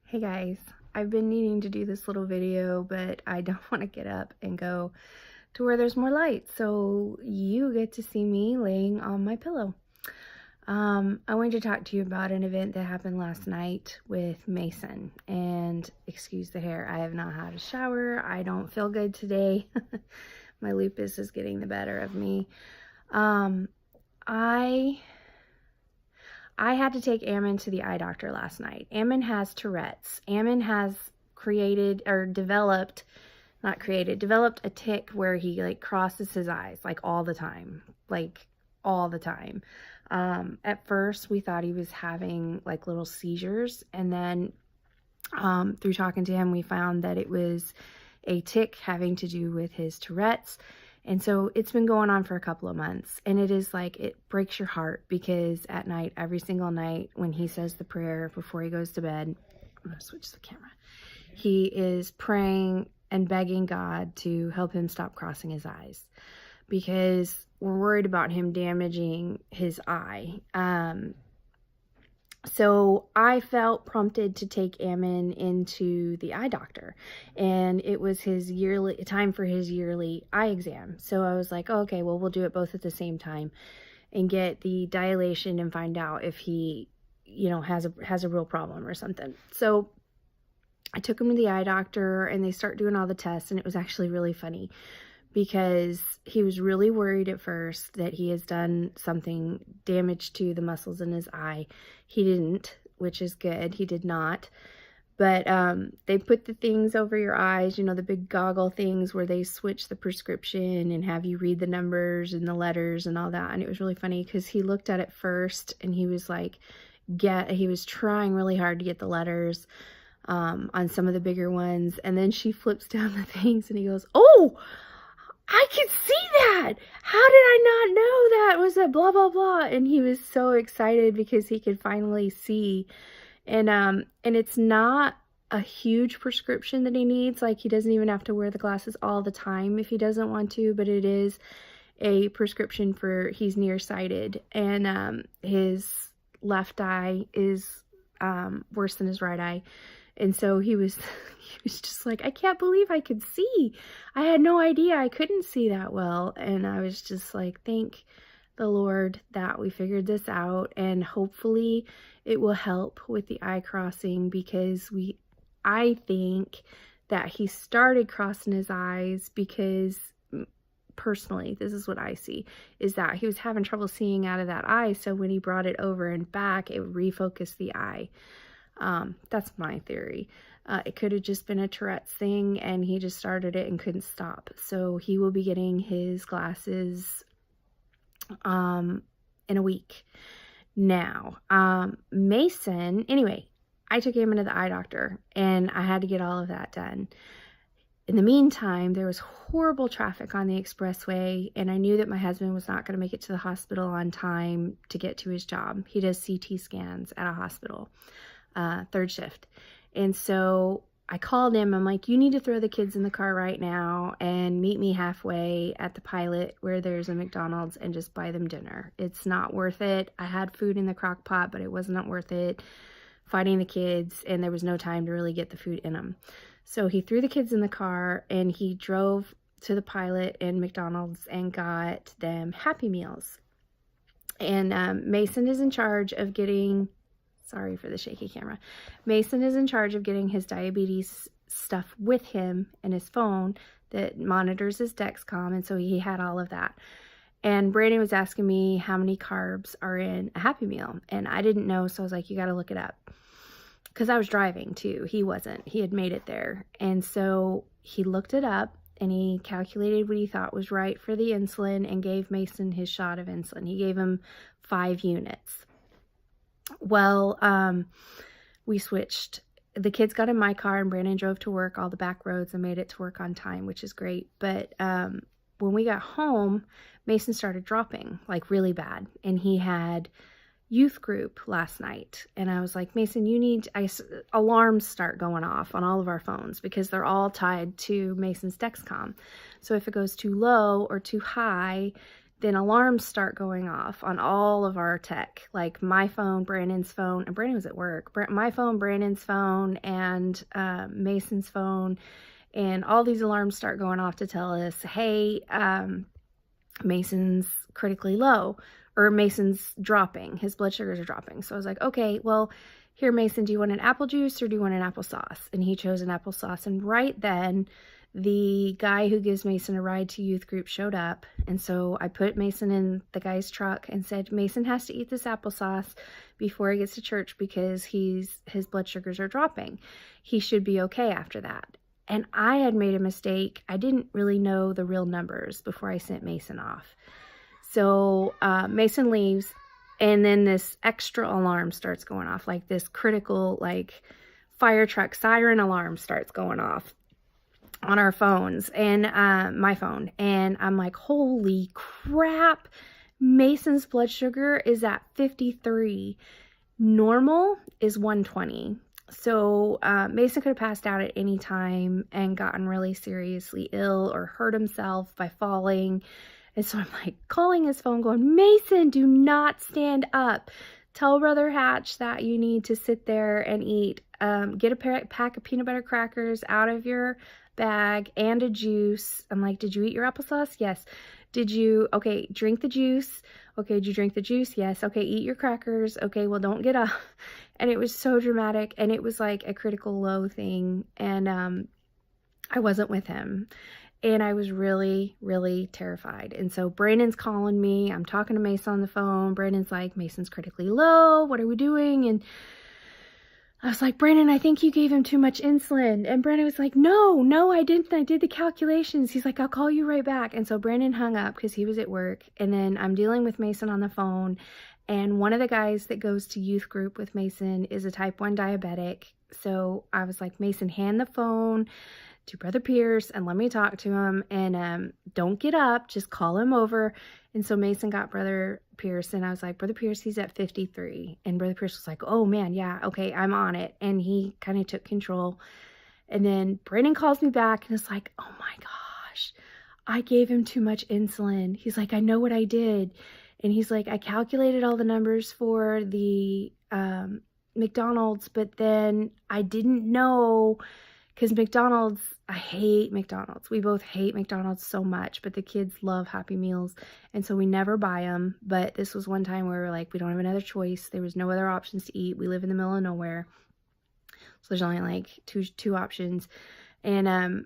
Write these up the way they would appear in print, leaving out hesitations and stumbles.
Hey guys, I've been needing to do this little video, but I don't want to get up and go to where there's more light, so you get to see me laying on my pillow. I wanted to talk to you about an event that happened last night with Mason, and excuse the hair, I have not had a shower. I don't feel good today. My lupus is getting the better of me. I had to take Ammon to the eye doctor last night. Ammon has Tourette's. Ammon has developed a tic where he like crosses his eyes like all the time. At first we thought he was having like little seizures, and then through talking to him we found that it was a tic having to do with his Tourette's. And so it's been going on for a couple of months, and it is like, it breaks your heart, because at night, every single night when he says the prayer before he goes to bed, I'm gonna switch the camera, he is praying and begging God to help him stop crossing his eyes, because we're worried about him damaging his eye. So I felt prompted to take Ammon into the eye doctor, and it was his time for his yearly eye exam. So I was like, oh, okay, well, we'll do it both at the same time and get the dilation and find out if he, has a real problem or something. So I took him to the eye doctor, and they start doing all the tests, and it was actually really funny, because he was really worried at first that he has done something damage to the muscles in his eye. He didn't, which is good. He did not. But they put the things over your eyes, the big goggle things where they switch the prescription and have you read the numbers and the letters and all that. And it was really funny because he looked at it first and he was like, he was trying really hard to get the letters on some of the bigger ones. And then she flips down the things and he goes, oh, I can see that. How did I not know that was a blah, blah, blah? And he was so excited because he could finally see. And it's not a huge prescription that he needs. Like, he doesn't even have to wear the glasses all the time if he doesn't want to, but it is a prescription for, he's nearsighted, and his left eye is worse than his right eye. And so he was just like, I can't believe I could see. I had no idea I couldn't see that well. And I was just like, thank the Lord that we figured this out. And hopefully it will help with the eye crossing, because I think that he started crossing his eyes because, personally, this is what I see, is that he was having trouble seeing out of that eye. So when he brought it over and back, it refocused the eye. That's my theory. It could have just been a Tourette's thing and he just started it and couldn't stop. So he will be getting his glasses in a week. Now, Mason, anyway, I took him into the eye doctor and I had to get all of that done. In the meantime, there was horrible traffic on the expressway, and I knew that my husband was not going to make it to the hospital on time to get to his job. He does CT scans at a hospital. Third shift. And so I called him. I'm like, you need to throw the kids in the car right now and meet me halfway at the Pilot where there's a McDonald's and just buy them dinner. It's not worth it. I had food in the crock pot, but it was not worth it fighting the kids, and there was no time to really get the food in them. So he threw the kids in the car and he drove to the Pilot and McDonald's and got them Happy Meals. And Mason is in charge of getting, sorry for the shaky camera. Mason is in charge of getting his diabetes stuff with him and his phone that monitors his Dexcom, and so he had all of that. And Brandon was asking me how many carbs are in a Happy Meal, and I didn't know, so I was like, you got to look it up. Because I was driving too. He wasn't. He had made it there. And so he looked it up and he calculated what he thought was right for the insulin and gave Mason his shot of insulin. He gave him 5 units. Well, we switched. The kids got in my car and Brandon drove to work all the back roads and made it to work on time, which is great. But when we got home, Mason started dropping like really bad, and he had youth group last night. And I was like, Mason, alarms start going off on all of our phones because they're all tied to Mason's Dexcom. So if it goes too low or too high, then alarms start going off on all of our tech, like my phone, Brandon's phone, and Brandon was at work, my phone, Brandon's phone, and Mason's phone, and all these alarms start going off to tell us, hey, Mason's critically low, or Mason's dropping, his blood sugars are dropping. So I was like, okay, well, here, Mason, do you want an apple juice or do you want an applesauce? And he chose an applesauce. And right then, the guy who gives Mason a ride to youth group showed up. And so I put Mason in the guy's truck and said, Mason has to eat this applesauce before he gets to church because his blood sugars are dropping. He should be okay after that. And I had made a mistake. I didn't really know the real numbers before I sent Mason off. So Mason leaves, and then this extra alarm starts going off, like this critical, like fire truck siren alarm starts going off on our phones, and my phone. And I'm like, holy crap, Mason's blood sugar is at 53. Normal is 120. So Mason could have passed out at any time and gotten really seriously ill or hurt himself by falling. And so I'm like calling his phone going, Mason, do not stand up. Tell Brother Hatch that you need to sit there and eat. Get a pack of peanut butter crackers out of your bag and a juice. I'm like, did you eat your applesauce? Yes. Did you, okay, drink the juice. Okay, did you drink the juice? Yes. Okay, eat your crackers. Okay, well, don't get up. And it was so dramatic, and it was like a critical low thing, and I wasn't with him, and I was really, really terrified. And so Brandon's calling me. I'm talking to Mason on the phone. Brandon's like, Mason's critically low. What are we doing? And I was like, Brandon, I think you gave him too much insulin. And Brandon was like, no, I didn't. I did the calculations. He's like, I'll call you right back. And so Brandon hung up because he was at work. And then I'm dealing with Mason on the phone. And one of the guys that goes to youth group with Mason is a type 1 diabetic. So I was like, Mason, hand the phone to Brother Pierce and let me talk to him. And don't get up. Just call him over. And so Mason got Brother Pierce, and I was like, Brother Pierce, he's at 53. And Brother Pierce was like, oh man, yeah, okay, I'm on it. And he kind of took control. And then Brandon calls me back and is like, oh my gosh, I gave him too much insulin. He's like, I know what I did. And he's like, I calculated all the numbers for the McDonald's, but then I didn't know, because McDonald's, I hate McDonald's. We both hate McDonald's so much, but the kids love Happy Meals. And so we never buy them. But this was one time where we were like, we don't have another choice. There was no other options to eat. We live in the middle of nowhere. So there's only like two options. And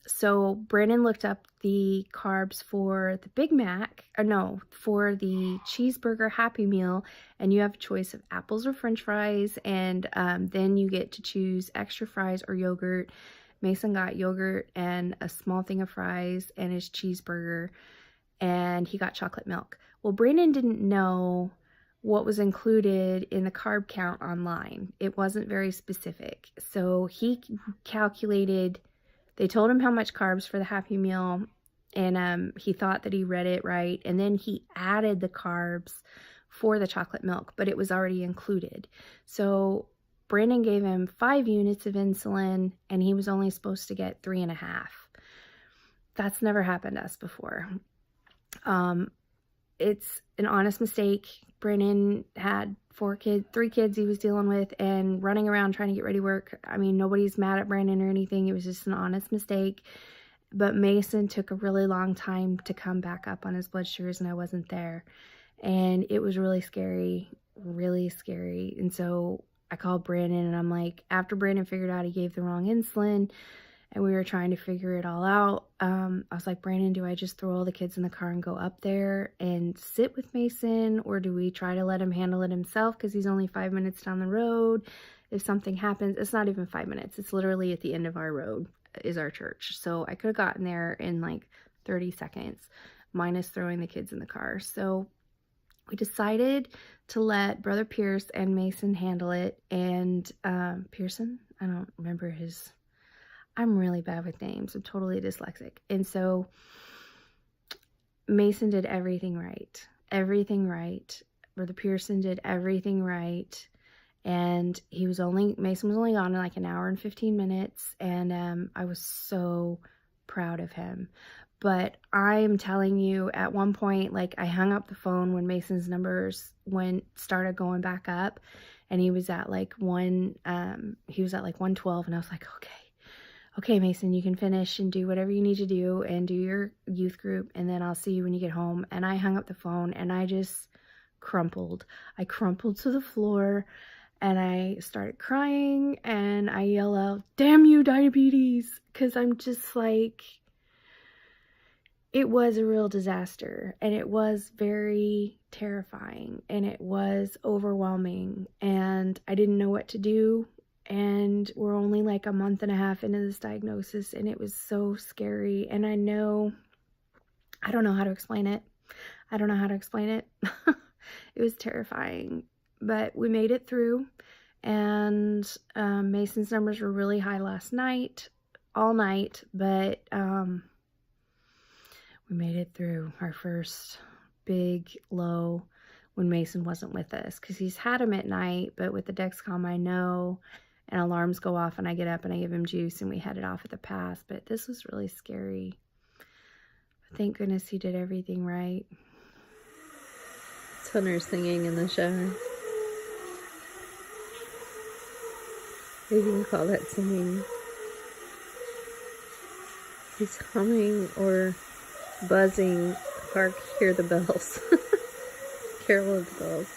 so Brandon looked up the carbs for the Big Mac, or no, for the cheeseburger Happy Meal, and you have a choice of apples or French fries, and then you get to choose extra fries or yogurt. Mason got yogurt and a small thing of fries and his cheeseburger, and he got chocolate milk. Well, Brandon didn't know what was included in the carb count online. It wasn't very specific. So he calculated, they told him how much carbs for the Happy Meal, and he thought that he read it right. And then he added the carbs for the chocolate milk, but it was already included. So Brandon gave him 5 units of insulin, and he was only supposed to get 3.5. That's never happened to us before. It's an honest mistake. Brandon had 3 kids he was dealing with and running around trying to get ready to work. I mean, nobody's mad at Brandon or anything. It was just an honest mistake. But Mason took a really long time to come back up on his blood sugars, and I wasn't there. And it was really scary, really scary. And so I called Brandon, and I'm like, after Brandon figured out he gave the wrong insulin, and we were trying to figure it all out, I was like, Brandon, do I just throw all the kids in the car and go up there and sit with Mason, or do we try to let him handle it himself because he's only 5 minutes down the road? If something happens, it's not even 5 minutes. It's literally at the end of our road is our church. So I could have gotten there in like 30 seconds, minus throwing the kids in the car. So we decided to let Brother Pierce and Mason handle it. And Pearson, I don't remember his... I'm really bad with names. I'm totally dyslexic. And so Mason did everything right. Everything right. Brother Pearson did everything right. And Mason was only gone in like an hour and 15 minutes. And I was so proud of him. But I'm telling you, at one point, like, I hung up the phone when Mason's numbers started going back up, and he was at like 112, and I was like, okay, Mason, you can finish and do whatever you need to do and do your youth group, and then I'll see you when you get home. And I hung up the phone, and I just crumpled. I crumpled to the floor, and I started crying, and I yell out, "Damn you, diabetes!" Because I'm just like, it was a real disaster, and it was very terrifying, and it was overwhelming, and I didn't know what to do. And we're only like a month and a half into this diagnosis, and it was so scary. And I don't know how to explain it. I don't know how to explain it. It was terrifying, but we made it through. And Mason's numbers were really high last night, all night, but we made it through our first big low when Mason wasn't with us, because he's had them at night, but with the Dexcom, I know, and alarms go off, and I get up and I give him juice, and we headed off at the pass. But this was really scary. But thank goodness he did everything right. It's Hunter's singing in the shower. You can call that singing. He's humming or buzzing. Hark, hear the bells. Carol of the bells.